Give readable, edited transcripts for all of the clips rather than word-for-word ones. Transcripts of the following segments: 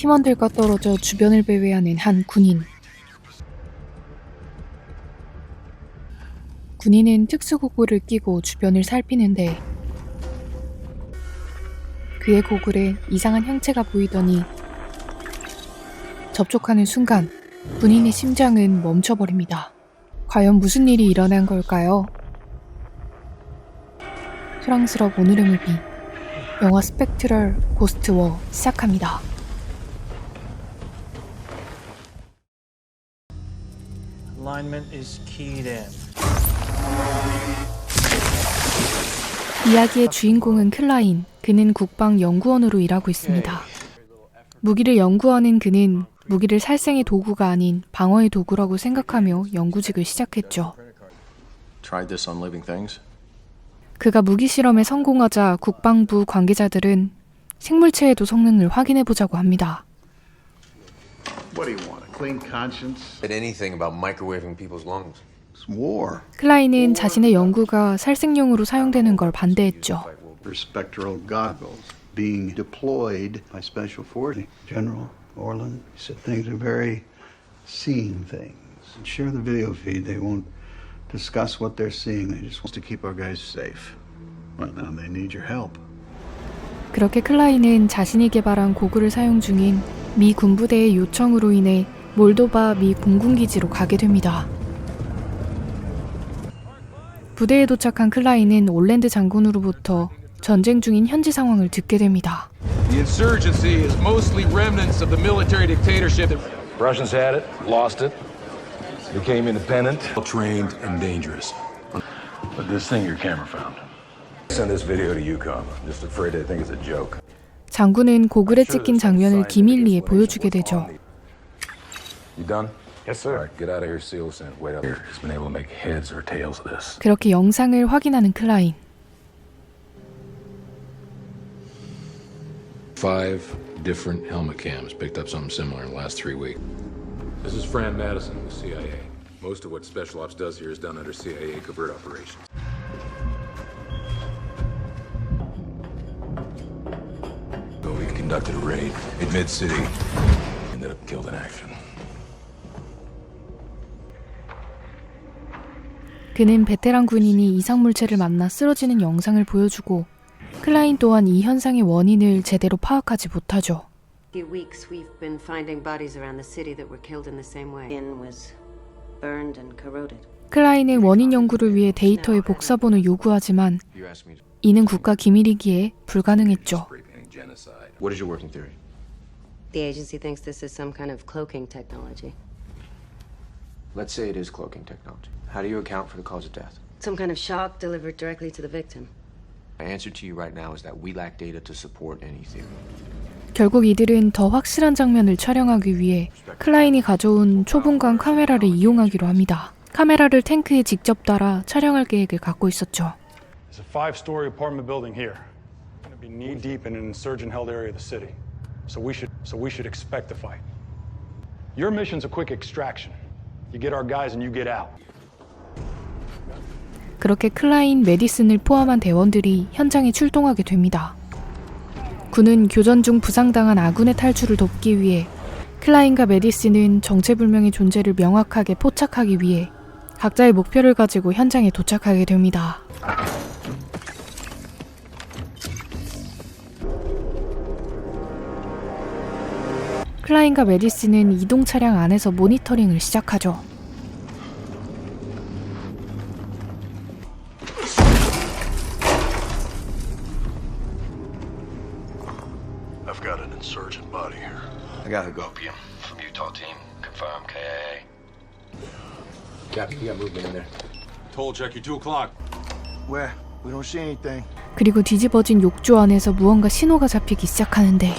팀원들과 떨어져 주변을 배회하는 한 군인. 군인은 특수고글을 끼고 주변을 살피는데 그의 고글에 이상한 형체가 보이더니 접촉하는 순간 군인의 심장은 멈춰버립니다. 과연 무슨 일이 일어난 걸까요? 소랑스럽 오늘의 무비 영화 스펙트럴 고스트 워 시작합니다. Alignment is keyed in. 이야기의 주인공은 클라인. 그는 국방연구원으로 일하고 있습니다. 무기를 연구하는 그는 무기를 살생의 도구가 아닌 방어의 도구라고 생각하며 연구직을 시작했죠. 그가 무기 실험에 성공하자 국방부 관계자들은 생물체에도 성능을 확인해보자고 합니다. 클라인은 자신의 연구가 살생용으로 사용되는 걸 반대했죠. Orland said things are very seeing things. Share the video feed. They won't discuss what they're seeing. They just want to keep our guys safe. Well, now they need your help. 그렇게 클라인은 자신이 개발한 고글을 사용 중인 미 군부대의 요청으로 인해 몰도바 미 공군기지로 가게 됩니다. 부대에 도착한 클라인은 올랜드 장군으로부터 전쟁 중인 현지 상황을 듣게 됩니다. The insurgency is mostly remnants of the military dictatorship. The Russians had it, lost it, became independent, trained and dangerous. But this thing your camera found. Send this video to Yukon. I'm just afraid they think it's a joke. 장군은 고글에 찍힌 장면을 기밀리에 보여주게 되죠. You done? Yes, sir. All right, get out of here, SEALs, and wait up here. He's been able to make heads or tails of this. 그렇게 영상을 확인하는 클라인. 5 different helmet cams picked up something similar in the last 3 weeks. This is Fran Madison with CIA. Most of what Special Ops does here is done under CIA covert operations. So we conducted a raid in mid-city. Ended up killed in action. 그는 베테랑 군인이 이상물체를 만나 쓰러지는 영상을 보여주고 클라인 또한 이 현상의 원인을 제대로 파악하지 못하죠. few weeks we've been finding bodies around the city that were killed in the same way. Skin was burned and corroded. 클라인은 원인 연구를 위해 데이터의 복사본을 요구하지만 이는 국가 기밀이기에 불가능했죠. What is your working theory? The agency thinks this is some kind of cloaking technology. Let's say it is cloaking technology. How do you account for the cause of death? Some kind of shock delivered directly to the victim. My answer to you right now is that we lack data to support any theory. 결국 이들은 더 확실한 장면을 촬영하기 위해 클라인이 가져온 초분광 카메라를 이용하기로 합니다. 카메라를 탱크에 직접 달아 촬영할 계획을 갖고 있었죠. There's a 5-story apartment building here. Going to be knee-deep in an insurgent-held area of the city. So we should expect a fight. Your mission's a quick extraction. You get our guys and you get out. 그렇게 클라인, 메디슨을 포함한 대원들이 현장에 출동하게 됩니다. 군은 교전 중 부상당한 아군의 탈출을 돕기 위해 클라인과 메디슨은 정체불명의 존재를 명확하게 포착하기 위해 각자의 목표를 가지고 현장에 도착하게 됩니다. 클라인과 메디슨은 이동 차량 안에서 모니터링을 시작하죠. I've got an insurgent body here. I got a opium from Utah team. Confirm KIA. Captain, you got movement in there. Toll check you 2 o'clock. Where? We don't see anything. 그리고 뒤집어진 욕조 안에서 무언가 신호가 잡히기 시작하는데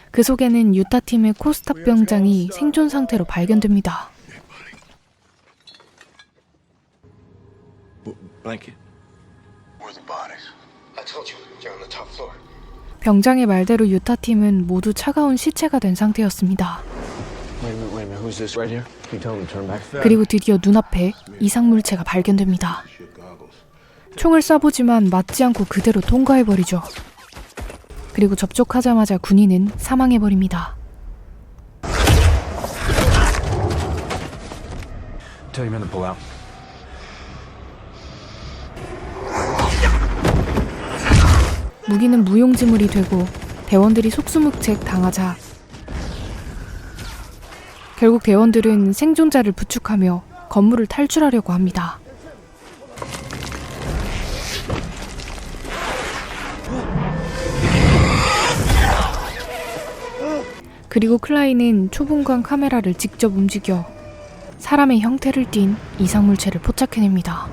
그 속에는 유타 팀의 코스탁 병장이 생존 상태로 발견됩니다. Blanket. Where are the bodies? I told you, you're on the top floor. 병장의 말대로 유타 팀은 모두 차가운 시체가 된 상태였습니다. Wait a minute. Who's this right here? Can you tell him to turn back? 그리고 드디어 눈앞에 이상물체가 발견됩니다. 총을 쏴보지만 맞지 않고 그대로 통과해버리죠. 그리고 접촉하자마자 군인은 사망해버립니다. Tell your men to pull out. 무기는 무용지물이 되고 대원들이 속수무책 당하자 결국 대원들은 생존자를 부축하며 건물을 탈출하려고 합니다. 그리고 클라인은 초분광 카메라를 직접 움직여 사람의 형태를 띤 이상물체를 포착해냅니다.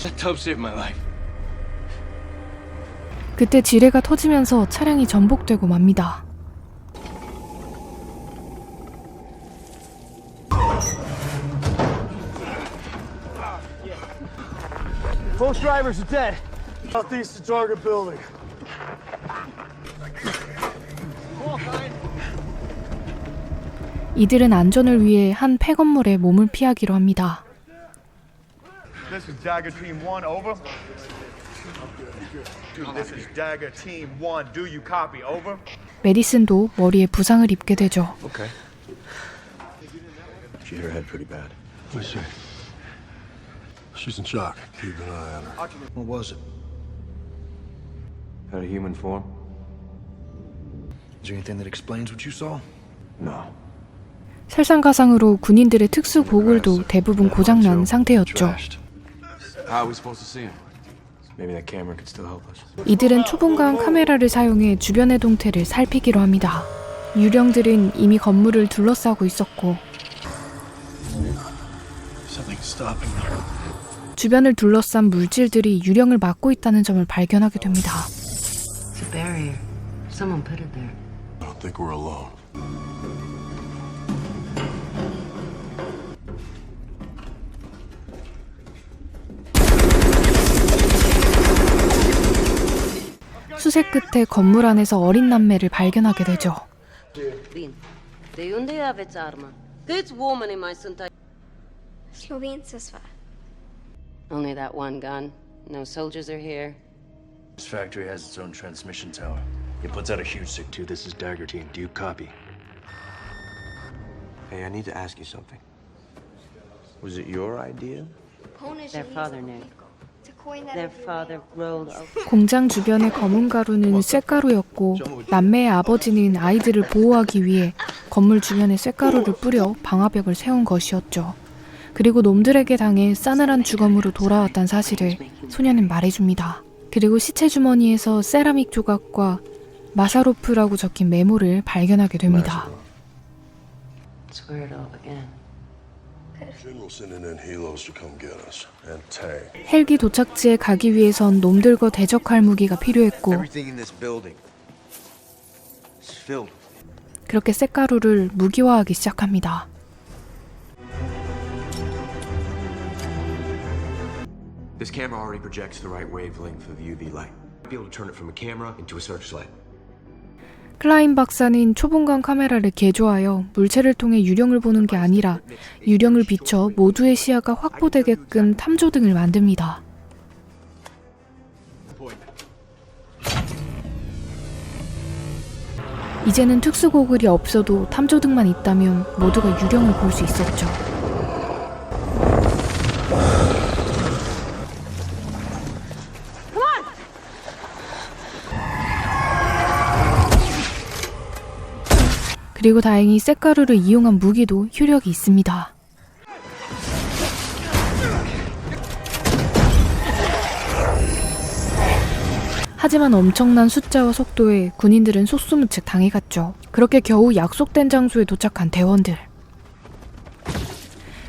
That tub saved my life. 그때 지뢰가 터지면서 차량이 전복되고 맙니다. Both drivers are dead. Southeast Target building. 이들은 안전을 위해 한 폐건물에 몸을 피하기로 합니다. This is Dagger Team 1, over. This is Dagger Team 1, do you copy, over? 메디슨도 머리에 부상을 입게 되죠. Okay. She hit her head pretty bad. Let me see. She's in shock. Keep an eye on her. What was it? Had a human form? Is there anything that explains what you saw? No. 설상가상으로 군인들의 특수 고글도 대부분 고장난 상태였죠. How are we supposed to see him? Maybe that camera could still help us. 이들은 초분광 카메라를 사용해 주변의 동태를 살피기로 합니다. 유령들은 이미 건물을 둘러싸고 있었고 주변을 둘러싼 물질들이 유령을 막고 있다는 점을 발견하게 됩니다. It's a barrier. Someone put it there. I don't think we're alone. 수색 끝에 건물 안에서 어린 남매를 발견하게 되죠. Vin. De unde aveți armă? Câți oameni mai sunt aici? Slovențe. Only that one gun. No soldiers are here. This factory has its own transmission tower. It puts out a huge signal too. This is Dagger Team. Do you copy? Hey, I need to ask you something. Was it your idea? Their father knew. Their father rolled over. 공장 주변의 검은 가루는 쇳가루였고 남매의 아버지는 아이들을 보호하기 위해 건물 주변에 쇳가루를 뿌려 방화벽을 세운 것이었죠. 그리고 놈들에게 당해 싸늘한 주검으로 돌아왔다는 사실을 소녀는 말해줍니다. 그리고 시체 주머니에서 세라믹 조각과 마사로프라고 적힌 메모를 발견하게 됩니다. It's where it all began. General sending in helos to come get us. And Tay. 헬기 도착지에 가기 위해선 놈들과 대적할 무기가 필요했고 Everything in this building is filled. 그렇게 쇳가루를 무기화하기 시작합니다. This camera already projects the right wavelength of UV light. I'll be able to turn it from a camera into a searchlight. 클라인 박사는 초분광 카메라를 개조하여 물체를 통해 유령을 보는 게 아니라 유령을 비춰 모두의 시야가 확보되게끔 탐조등을 만듭니다. 이제는 특수고글이 없어도 탐조등만 있다면 모두가 유령을 볼 수 있었죠. 그리고 다행히 쇳가루를 이용한 무기도 효력이 있습니다. 하지만 엄청난 숫자와 속도에 군인들은 속수무책 당해갔죠. 그렇게 겨우 약속된 장소에 도착한 대원들.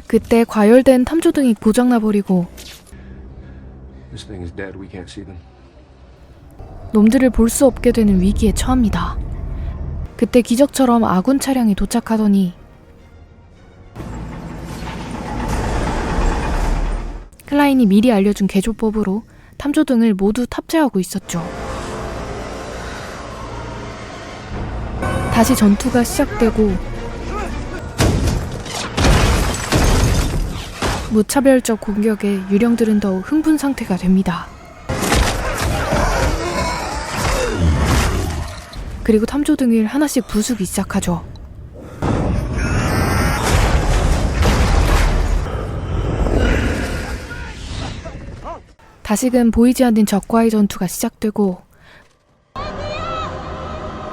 그때 과열된 탐조등이 고장나버리고 This thing is dead. We can't see them. 놈들을 볼 수 없게 되는 위기에 처합니다. 그때 기적처럼 아군 차량이 도착하더니 클라인이 미리 알려준 개조법으로 탐조등을 모두 탑재하고 있었죠. 다시 전투가 시작되고 무차별적 공격에 유령들은 더욱 흥분 상태가 됩니다. 그리고 탐조등을 하나씩 부수기 시작하죠. 다시금 보이지 않는 적과의 전투가 시작되고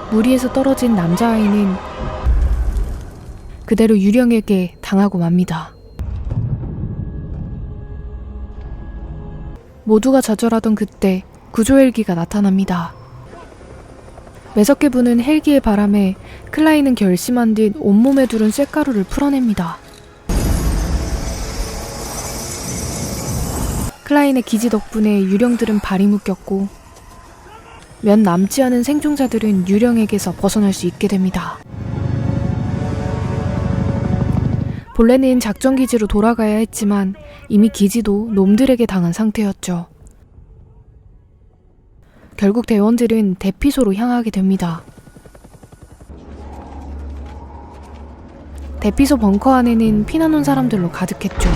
무리에서 떨어진 남자아이는 그대로 유령에게 당하고 맙니다. 모두가 좌절하던 그때 구조 헬기가 나타납니다. 매섭게 부는 헬기의 바람에 클라인은 결심한 듯 온몸에 두른 쇳가루를 풀어냅니다. 클라인의 기지 덕분에 유령들은 발이 묶였고 몇 남지 않은 생존자들은 유령에게서 벗어날 수 있게 됩니다. 본래는 작전기지로 돌아가야 했지만 이미 기지도 놈들에게 당한 상태였죠. 결국 대원들은 대피소로 향하게 됩니다. 대피소 벙커 안에는 피난 온 사람들로 가득했죠.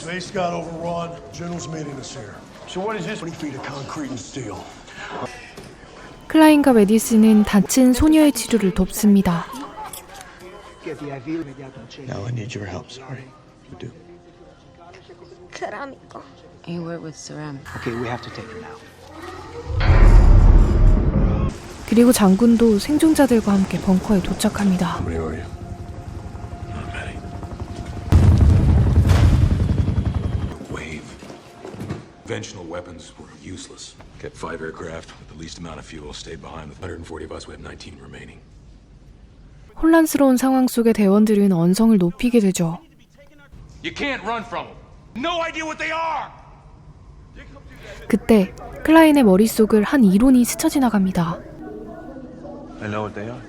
Base got overrun. General's meeting us here. So what is this? 20 feet of concrete and steel. 클라인과 메디슨은 다친 소녀의 치료를 돕습니다. Now I need your help, sorry. You do. Cerámico. You work with ceramic. Okay, we have to take it now. 그리고 장군도 생존자들과 함께 벙커에 도착합니다. How many are you? Not many. Wave. Conventional weapons were useless. Kept 5 aircraft with the least amount of fuel, stayed behind with 140 of us. We have 19 remaining. 혼란스러운 상황 속에 대원들은 언성을 높이게 되죠. You can't run from them. No idea what they are. 그때 클라인의 머릿속을 한 이론이 스쳐 지나갑니다. I know what they are.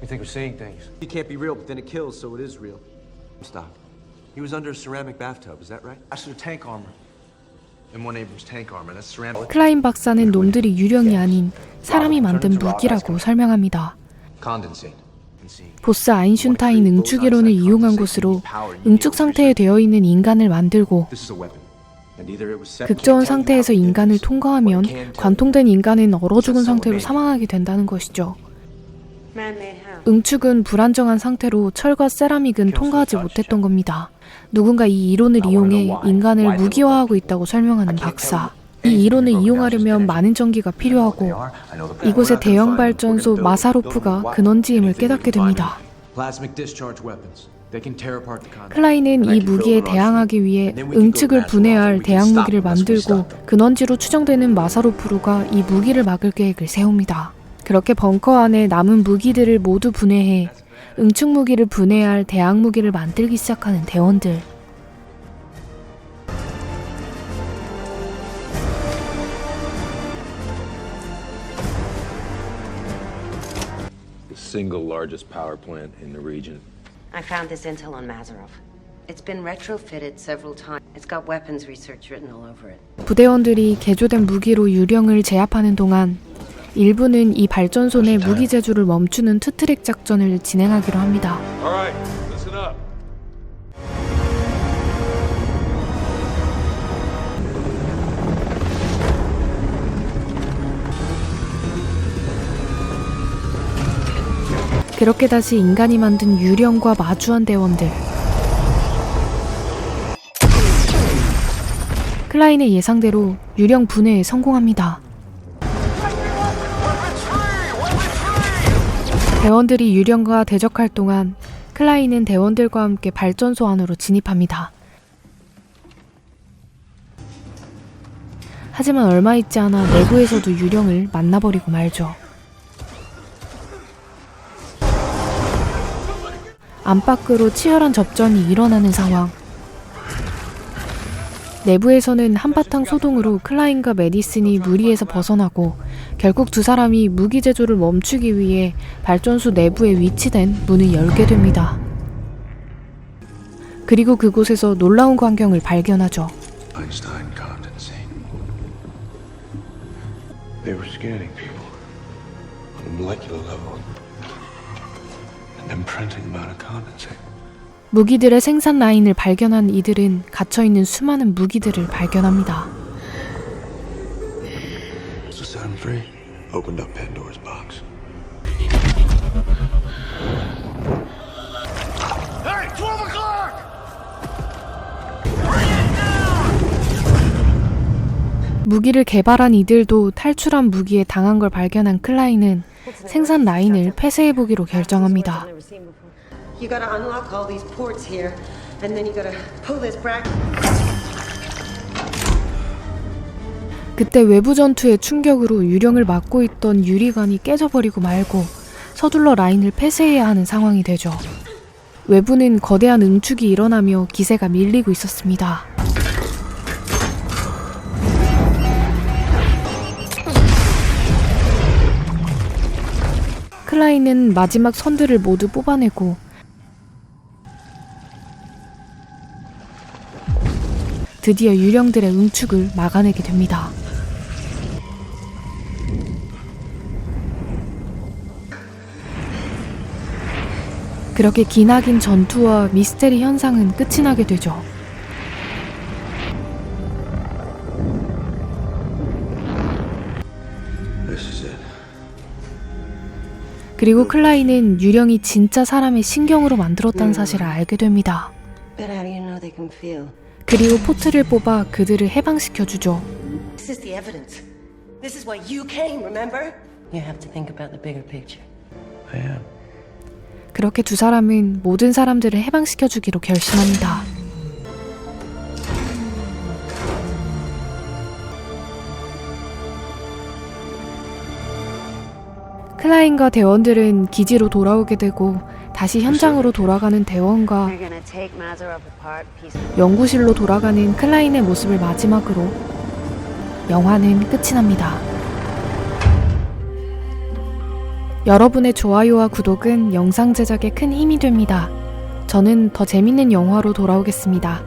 You think we're seeing things? It can't be real, but then it kills, so it is real. Stop. He was under a ceramic bathtub, is that right? That's their tank armor. And one Abrams tank armor, that's ceramic. 클라인 박사는 놈들이 유령이 아닌 사람이 만든 무기라고 설명합니다. Condensate. 보스 아인슈타인 응축 이론을 이용한 곳으로 응축 상태에 되어 있는 인간을 만들고 극저온 상태에서 인간을 통과하면 관통된 인간은 얼어 죽은 상태로 사망하게 된다는 것이죠. 응축은 불안정한 상태로 철과 세라믹은 통과하지 못했던 겁니다. 누군가 이 이론을 이용해 인간을 무기화하고 있다고 설명하는 박사. 이 이론을 이용하려면 많은 전기가 필요하고 이곳의 대형 발전소 마사로프가 근원지임을 깨닫게 됩니다. 클라인은 이 무기에 대항하기 위해 응축을 분해할 대항 무기를 만들고 근원지로 추정되는 마사로프루가 이 무기를 막을 계획을 세웁니다. 그렇게 벙커 안에 남은 무기들을 모두 분해해 응축 무기를 분해할 대항 무기를 만들기 시작하는 대원들. Single largest power plant in the region. I found this intel on Mazarov. It's been retrofitted several times. It's got weapons research written all over it. 부대원들이 개조된 무기로 유령을 제압하는 동안 일부는 이 발전소 내 무기 제조를 멈추는 투트랙 작전을 진행하기로 합니다. All right, listen up. 그렇게 다시 인간이 만든 유령과 마주한 대원들. 클라인의 예상대로 유령 분해에 성공합니다. 대원들이 유령과 대적할 동안 클라인은 대원들과 함께 발전소 안으로 진입합니다. 하지만 얼마 있지 않아 내부에서도 유령을 만나버리고 말죠. 안팎으로 치열한 접전이 일어나는 상황. 내부에서는 한바탕 소동으로 클라인과 메디슨이 무리에서 벗어나고 결국 두 사람이 무기 제조를 멈추기 위해 발전소 내부에 위치된 문을 열게 됩니다. 그리고 그곳에서 놀라운 광경을 발견하죠. Einstein condensate. They were scanning people on a molecular level and then printing them out of condensate. 무기들의 생산 라인을 발견한 이들은 갇혀있는 수많은 무기들을 발견합니다. To set them free, opened up Pandora's box. Hey, 12 o'clock! 무기를 개발한 이들도 탈출한 무기에 당한 걸 발견한 클라인은 생산 라인을 폐쇄해보기로 결정합니다. You gotta unlock all these ports here, and then you gotta pull this bracket. 그때 외부 전투의 충격으로 유령을 막고 있던 유리관이 깨져버리고 말고 서둘러 라인을 폐쇄해야 하는 상황이 되죠. 외부는 거대한 응축이 일어나며 기세가 밀리고 있었습니다. 클라인은 마지막 선들을 모두 뽑아내고 드디어 유령들의 응축을 막아내게 됩니다. 그렇게 기나긴 전투와 미스테리 현상은 끝이 나게 되죠. This is it. 그리고 클라인은 유령이 진짜 사람의 신경으로 만들었다는 사실을 알게 됩니다. But how do you know they can feel? 그리고 포트를 뽑아 그들을 해방시켜주죠. This is the evidence. This is why you came, remember? You have to think about the bigger picture. I am. 그렇게 두 사람은 모든 사람들을 해방시켜주기로 결심합니다. 클라인과 대원들은 기지로 돌아오게 되고 다시 현장으로 돌아가는 대원과 We're gonna take Mazarov apart piece. 연구실로 돌아가는 클라인의 모습을 마지막으로 영화는 끝이 납니다. 여러분의 좋아요와 구독은 영상 제작에 큰 힘이 됩니다. 저는 더 재밌는 영화로 돌아오겠습니다.